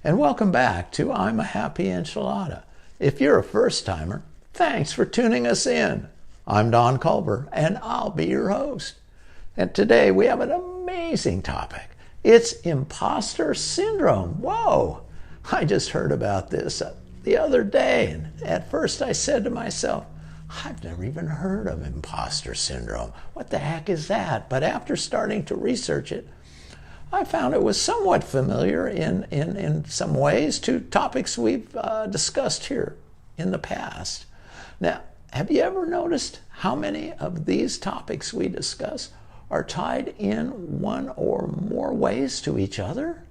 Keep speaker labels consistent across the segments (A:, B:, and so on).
A: and welcome back to I'm a Happy Enchilada. If you're a first-timer, thanks for tuning us in. I'm Don Culver, and I'll be your host. And today we have an amazing topic. It's imposter syndrome. Whoa! I just heard about this the other day, and at first I said to myself, I've never even heard of imposter syndrome. What the heck is that? But after starting to research it, I found it was somewhat familiar in some ways to topics we've discussed here in the past. Now, have you ever noticed how many of these topics we discuss are tied in one or more ways to each other?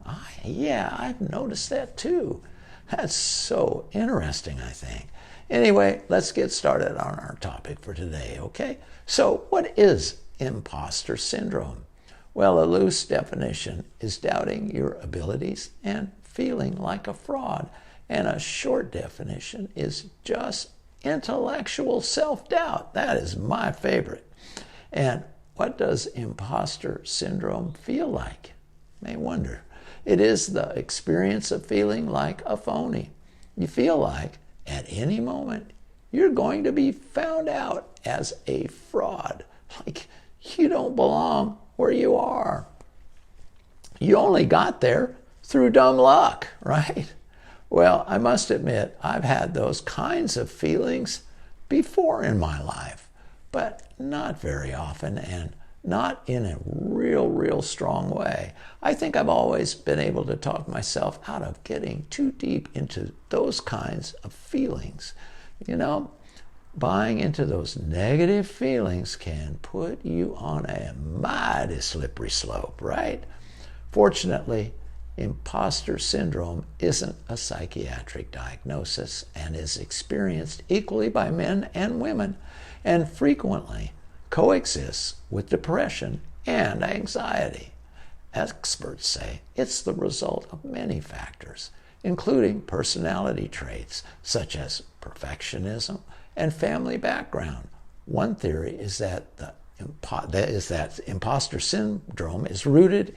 A: Yeah, I've noticed that too. That's so interesting, I think. Anyway, let's get started on our topic for today, okay? So, what is imposter syndrome? Well, a loose definition is doubting your abilities and feeling like a fraud. And a short definition is just intellectual self-doubt. That is my favorite. And what does imposter syndrome feel like? You may wonder. It is the experience of feeling like a phony. You feel like at any moment you're going to be found out as a fraud. Like you don't belong where you are. You only got there through dumb luck, right? Well, I must admit, I've had those kinds of feelings before in my life, but not very often and not in a real strong way. I think I've always been able to talk myself out of getting too deep into those kinds of feelings. You know, buying into those negative feelings can put you on a mighty slippery slope, right? Fortunately, imposter syndrome isn't a psychiatric diagnosis and is experienced equally by men and women, and frequently coexists with depression and anxiety. Experts say it's the result of many factors, including personality traits such as perfectionism and family background. One theory is that imposter syndrome is rooted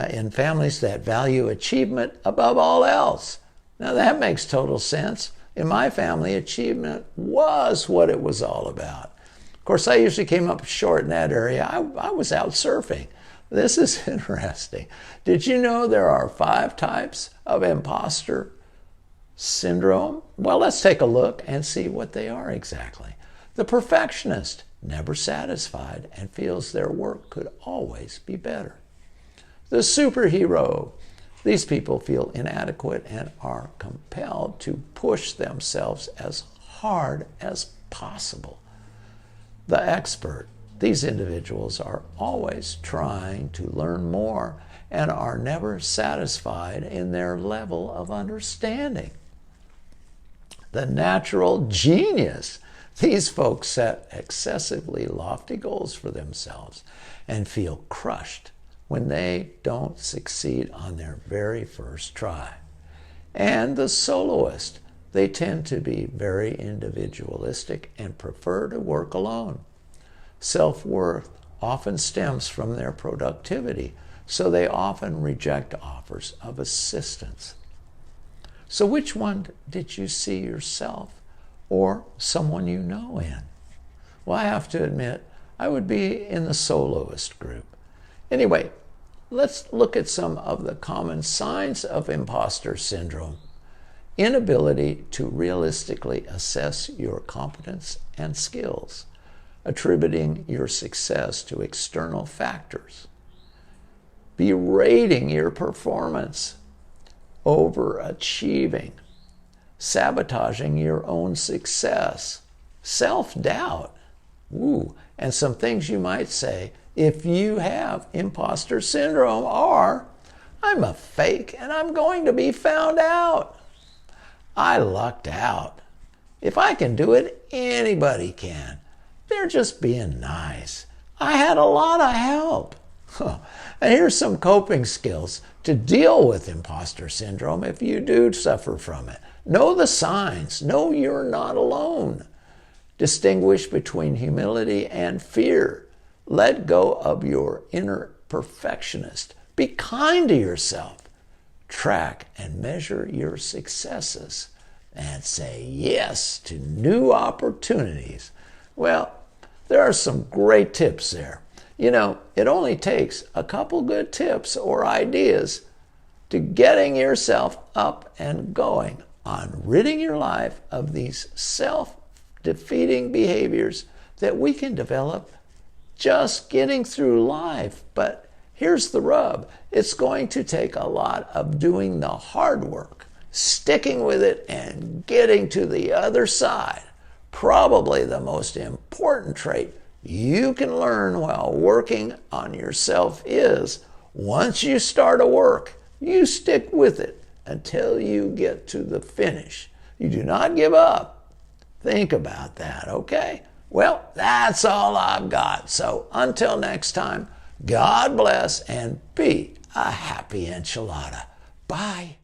A: in families that value achievement above all else. Now that makes total sense. In my family, achievement was what it was all about. Of course, I usually came up short in that area. I was out surfing. This is interesting. Did you know there are 5 types of imposter syndrome? Well, let's take a look and see what they are exactly. The perfectionist, never satisfied and feels their work could always be better. The superhero, these people feel inadequate and are compelled to push themselves as hard as possible. The expert, these individuals are always trying to learn more and are never satisfied in their level of understanding. The natural genius, these folks set excessively lofty goals for themselves and feel crushed when they don't succeed on their very first try. And the soloist, they tend to be very individualistic and prefer to work alone. Self-worth often stems from their productivity, so they often reject offers of assistance. So which one did you see yourself or someone you know in? Well, I have to admit, I would be in the soloist group. Anyway, let's look at some of the common signs of imposter syndrome. Inability to realistically assess your competence and skills, attributing your success to external factors, berating your performance, overachieving, sabotaging your own success, self-doubt, and some things you might say if you have imposter syndrome are, I'm a fake and I'm going to be found out. I lucked out. If I can do it, anybody can. They're just being nice. I had a lot of help. And here's some coping skills to deal with imposter syndrome if you do suffer from it. Know the signs. Know you're not alone. Distinguish between humility and fear. Let go of your inner perfectionist. Be kind to yourself. track and measure your successes, and say yes to new opportunities. Well, there are some great tips there. You know, it only takes a couple good tips or ideas to getting yourself up and going on ridding your life of these self-defeating behaviors that we can develop just getting through life. But here's the rub. It's going to take a lot of doing the hard work, sticking with it, and getting to the other side. Probably the most important trait you can learn while working on yourself is, once you start a work, you stick with it until you get to the finish. You do not give up. Think about that, okay? Well, that's all I've got. So until next time, God bless and be a happy enchilada. Bye.